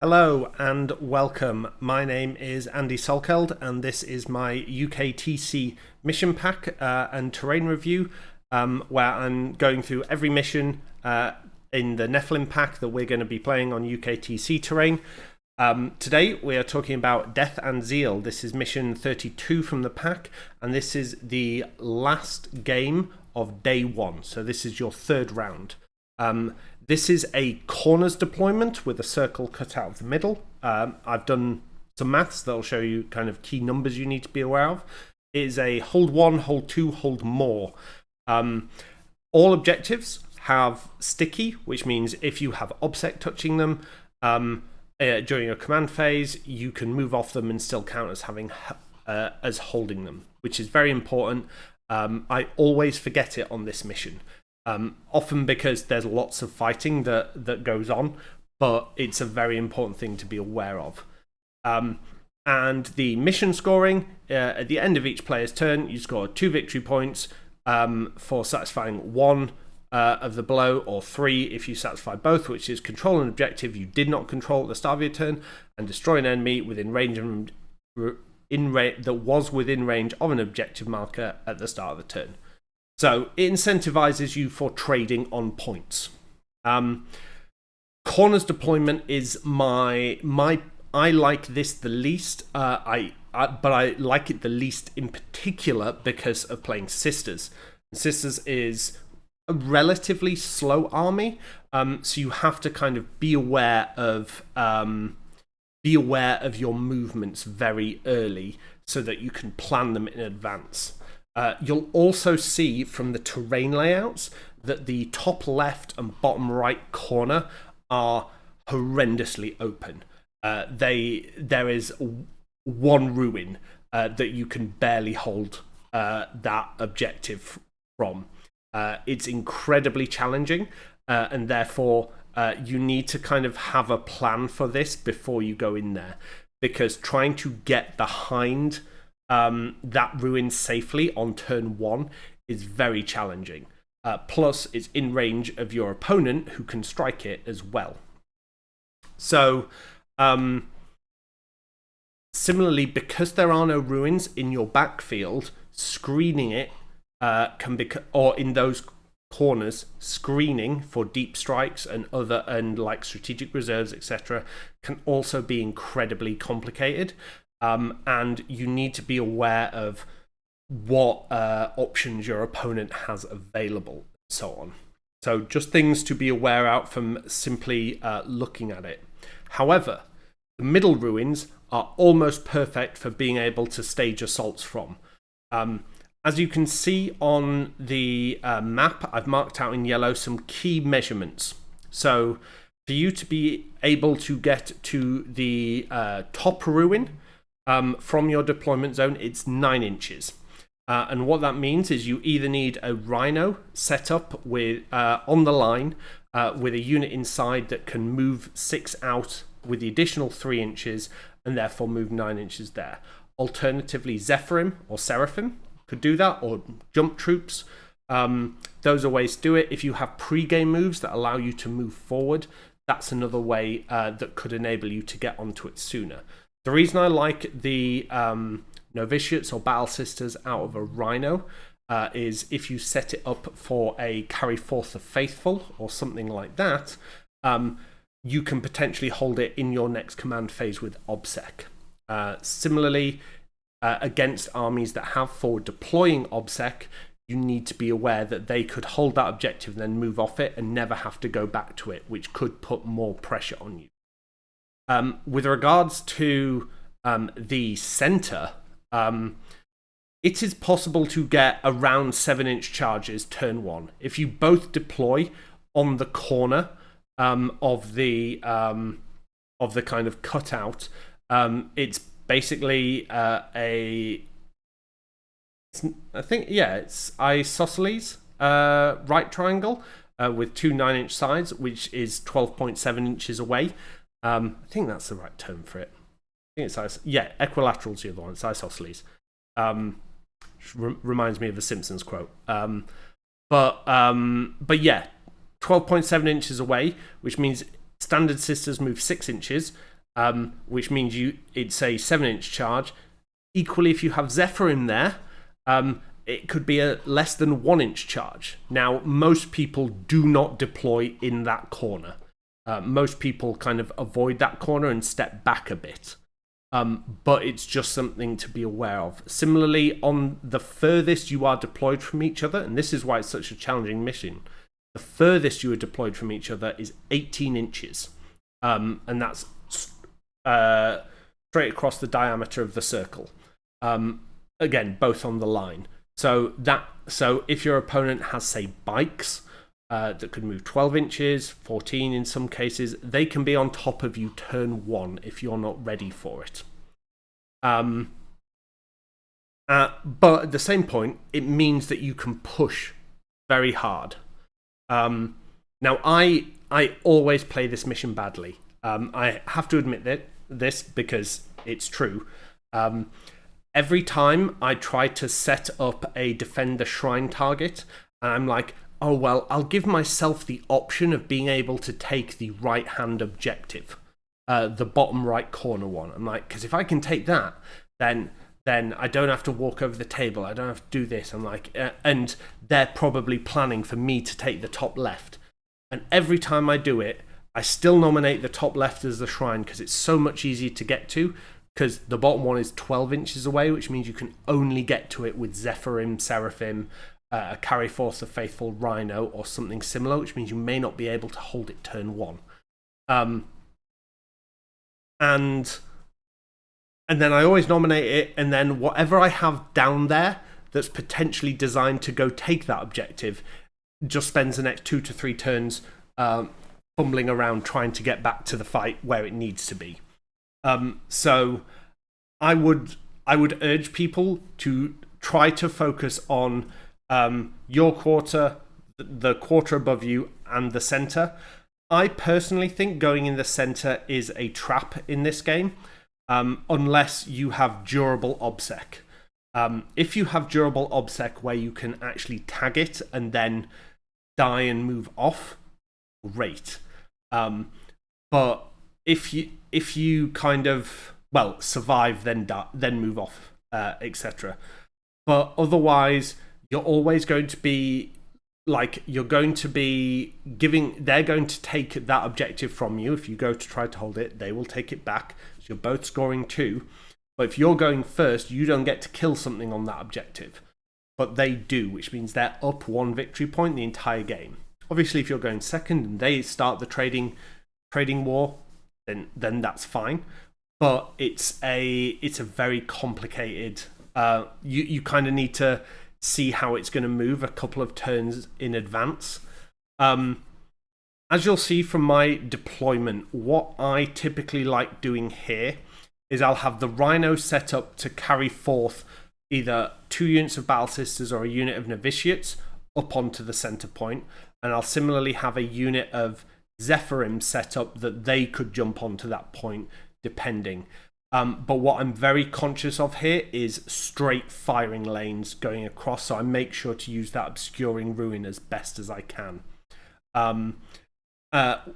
Hello and welcome. My name is Andy Solkeld and this is my UKTC mission pack and terrain review where I'm going through every mission in the Nephilim pack that we're going to be playing on UKTC terrain. Today we are talking about Death and Zeal. This is mission 32 from the pack and this is the last game of day one. So this is your third round. This is a corners deployment with a circle cut out of the middle. I've done some maths that'll show you kind of key numbers you need to be aware of. It is a hold one, hold two, hold more. All objectives have sticky, which means if you have obsec touching them during your command phase, you can move off them and still count as having as holding them, which is very important. I always forget it on this mission. Often because there's lots of fighting that goes on, but it's a very important thing to be aware of. And the mission scoring, at the end of each player's turn, you score 2 victory points for satisfying one of the blow, or 3 if you satisfy both, which is control an objective you did not control at the start of your turn, and destroy an enemy within range that was within range of an objective marker at the start of the turn. So it incentivizes you for trading on points. Corners deployment is I like this the least. But I like it the least in particular because of playing Sisters. Sisters is a relatively slow army, so you have to kind of be aware of your movements very early so that you can plan them in advance. You'll also see from the terrain layouts that the top left and bottom right corner are horrendously open. There is one ruin that you can barely hold that objective from. It's incredibly challenging, and therefore you need to kind of have a plan for this before you go in there, because trying to get behind that ruin safely on turn 1 is very challenging. Plus, it's in range of your opponent who can strike it as well. So, similarly, because there are no ruins in your backfield, screening it can be, or in those corners, screening for deep strikes and like strategic reserves, etc., can also be incredibly complicated. And you need to be aware of what options your opponent has available, and so on. So just things to be aware of from simply looking at it. However, the middle ruins are almost perfect for being able to stage assaults from. As you can see on the map, I've marked out in yellow some key measurements. So for you to be able to get to the top ruin, from your deployment zone, it's 9 inches. And what that means is you either need a Rhino set up with on the line with a unit inside that can move 6 out with the additional 3 inches and therefore move 9 inches there. Alternatively, Zephyrim or Seraphim could do that, or jump troops. Those are ways to do it. If you have pre-game moves that allow you to move forward, that's another way that could enable you to get onto it sooner. The reason I like the Novitiates or Battle Sisters out of a Rhino is if you set it up for a Carry Forth the Faithful or something like that, you can potentially hold it in your next command phase with OBSEC. Similarly, against armies that have forward deploying OBSEC, you need to be aware that they could hold that objective and then move off it and never have to go back to it, which could put more pressure on you. With regards to the center, it is possible to get around 7-inch charges turn 1. If you both deploy on the corner of the kind of cutout, it's basically it's isosceles right triangle with 2 9-inch sides, which is 12.7 inches away. I think that's the right term for it. I think it's equilateral's the other one. It's isosceles. Reminds me of a Simpsons quote. But yeah, 12.7 inches away, which means Standard Sisters move 6 inches, which means it's a 7-inch charge. Equally, if you have Zephyrim there, it could be a less than 1-inch charge. Now, most people do not deploy in that corner. Most people kind of avoid that corner and step back a bit. But it's just something to be aware of. Similarly, on the furthest you are deployed from each other, and this is why it's such a challenging mission, the furthest you are deployed from each other is 18 inches. And that's straight across the diameter of the circle. Again, both on the line. So if your opponent has, say, bikes that could move 12 inches, 14 in some cases, they can be on top of you turn 1 if you're not ready for it. But at the same point, it means that you can push very hard. Now, I always play this mission badly. I have to admit this because it's true. Every time I try to set up a defend the shrine target, and I'm like, oh, well, I'll give myself the option of being able to take the right-hand objective, the bottom right corner one. I'm like, because if I can take that, then I don't have to walk over the table. I don't have to do this. I'm like, and they're probably planning for me to take the top left. And every time I do it, I still nominate the top left as the shrine because it's so much easier to get to, because the bottom one is 12 inches away, which means you can only get to it with Zephyrim, Seraphim, a Carry Force of Faithful Rhino, or something similar, which means you may not be able to hold it turn 1. And then I always nominate it, and then whatever I have down there that's potentially designed to go take that objective just spends the next 2 to 3 turns fumbling around trying to get back to the fight where it needs to be. So I would urge people to try to focus on your quarter, the quarter above you, and the center. I personally think going in the center is a trap in this game, unless you have durable obsec. If you have durable obsec where you can actually tag it and then die and move off, great. But if you kind of survive, then move off, etc. But otherwise, you're always going to be they're going to take that objective from you. If you go to try to hold it, they will take it back. So you're both scoring 2. But if you're going first, you don't get to kill something on that objective. But they do, which means they're up 1 victory point the entire game. Obviously, if you're going second and they start the trading war, then that's fine. But it's a very complicated. You kind of need to see how it's going to move a couple of turns in advance. As you'll see from my deployment, what I typically like doing here is I'll have the Rhino set up to carry forth either 2 units of Battle Sisters or a unit of Novitiates up onto the center point, and I'll similarly have a unit of Zephyrim set up that they could jump onto that point depending. But what I'm very conscious of here is straight firing lanes going across, so I make sure to use that obscuring ruin as best as I can.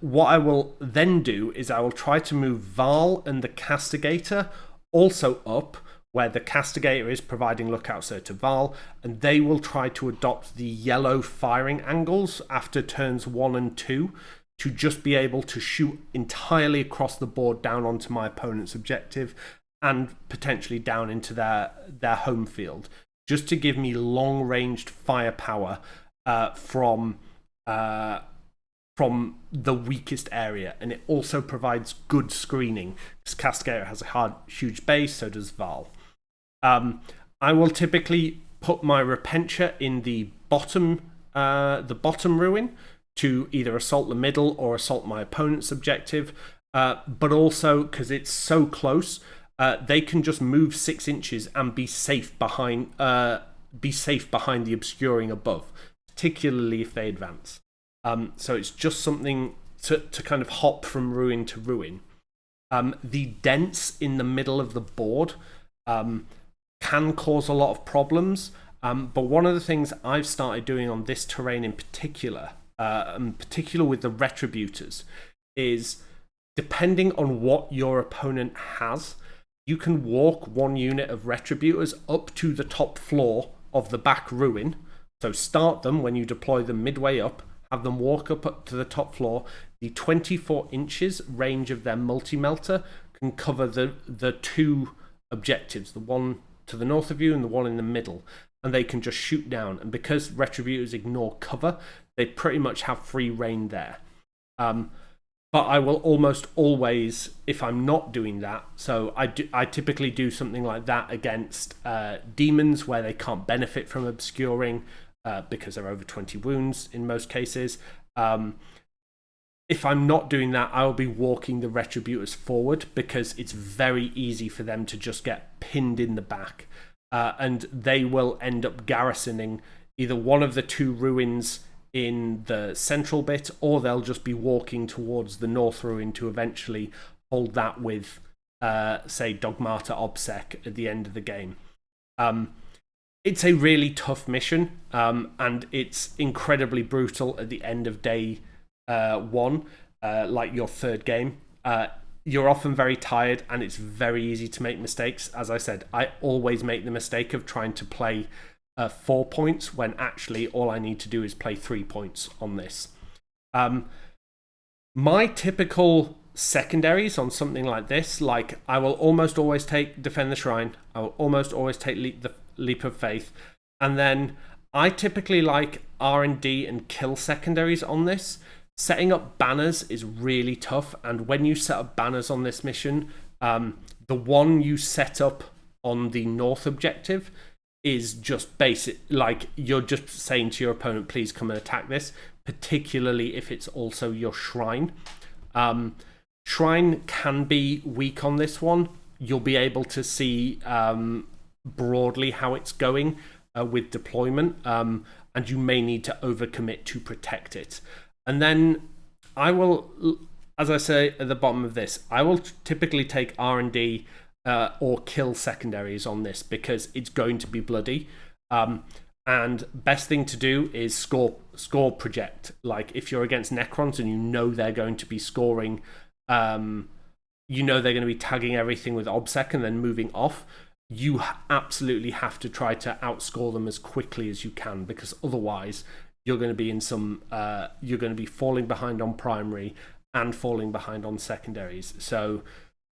What I will then do is I will try to move Vahl and the Castigator also up where the Castigator is, providing lookout sir to Vahl, and they will try to adopt the yellow firing angles after turns 1 and 2 to just be able to shoot entirely across the board down onto my opponent's objective and potentially down into their home field, just to give me long-ranged firepower from the weakest area. And it also provides good screening, because Castigator has a huge base, so does Vahl. I will typically put my Repentia in the bottom ruin to either assault the middle or assault my opponent's objective, but also because it's so close, they can just move 6 inches and be safe behind the obscuring above, particularly if they advance. So it's just something to kind of hop from ruin to ruin. The dents in the middle of the board can cause a lot of problems, but one of the things I've started doing on this terrain in particular with the Retributors, is, depending on what your opponent has, you can walk one unit of Retributors up to the top floor of the back ruin. So start them when you deploy them midway up, have them walk up to the top floor. The 24 inches range of their multi-melter can cover the two objectives, the one to the north of you and the one in the middle, and they can just shoot down. And because Retributors ignore cover, they pretty much have free reign there. But I will almost always, if I'm not doing that, so I typically do something like that against demons where they can't benefit from obscuring because they're over 20 wounds in most cases. If I'm not doing that, I'll be walking the Retributors forward because it's very easy for them to just get pinned in the back. And they will end up garrisoning either one of the two ruins in the central bit, or they'll just be walking towards the north ruin to eventually hold that with, say, Dogmata Obsec at the end of the game. It's a really tough mission, and it's incredibly brutal at the end of day 1, like your third game. You're often very tired, and it's very easy to make mistakes. As I said, I always make the mistake of trying to play 4 points when actually all I need to do is play 3 points on this. My typical secondaries on something like this, like I will almost always take Defend the Shrine, I will almost always take the Leap of Faith, and then I typically like R&D and kill secondaries on this. Setting up banners is really tough, and when you set up banners on this mission, the one you set up on the north objective is just basic, like you're just saying to your opponent, please come and attack this, particularly if it's also your shrine. Shrine can be weak on this one. You'll be able to see broadly how it's going with deployment, and you may need to overcommit to protect it. And then I will, as I say at the bottom of this, I will typically take R&D or kill secondaries on this because it's going to be bloody. And best thing to do is score project. Like if you're against Necrons and you know they're going to be scoring, you know they're going to be tagging everything with OBSEC and then moving off, you absolutely have to try to outscore them as quickly as you can, because otherwise you're going to be in some you're going to be falling behind on primary and falling behind on secondaries. So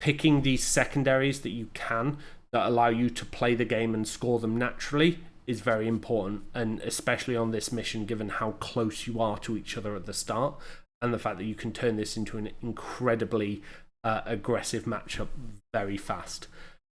picking these secondaries that you can, that allow you to play the game and score them naturally, is very important, and especially on this mission, given how close you are to each other at the start, and the fact that you can turn this into an incredibly aggressive matchup very fast.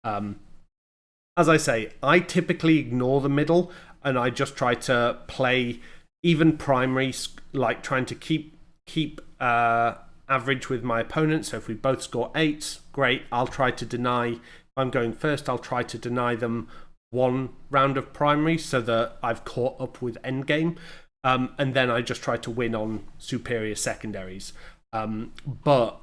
As I say, I typically ignore the middle, and I just try to play even primary, like trying to keep average with my opponent. So if we both score 8, great. I'll try to deny, if I'm going first, I'll try to deny them one round of primary so that I've caught up with endgame. And then I just try to win on superior secondaries. But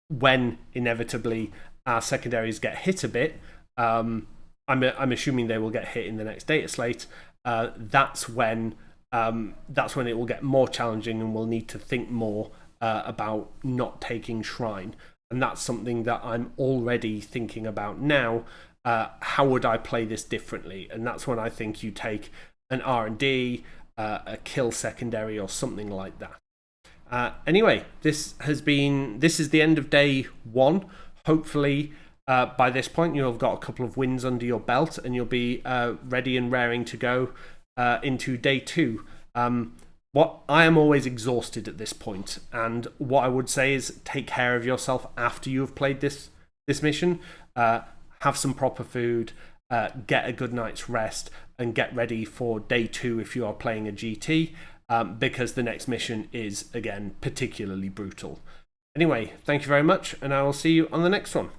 when inevitably our secondaries get hit a bit, I'm assuming they will get hit in the next data slate. That's when it will get more challenging, and we'll need to think more about not taking Shrine. And that's something that I'm already thinking about now. How would I play this differently? And that's when I think you take an R&D, a kill secondary, or something like that. Anyway, this is the end of day 1. Hopefully, by this point, you'll have got a couple of wins under your belt, and you'll be ready and raring to go into day 2. What I am always exhausted at this point, and what I would say is take care of yourself after you have played this mission. Have some proper food, get a good night's rest, and get ready for day 2 if you are playing a GT, because the next mission is, again, particularly brutal. Anyway, thank you very much, and I will see you on the next one.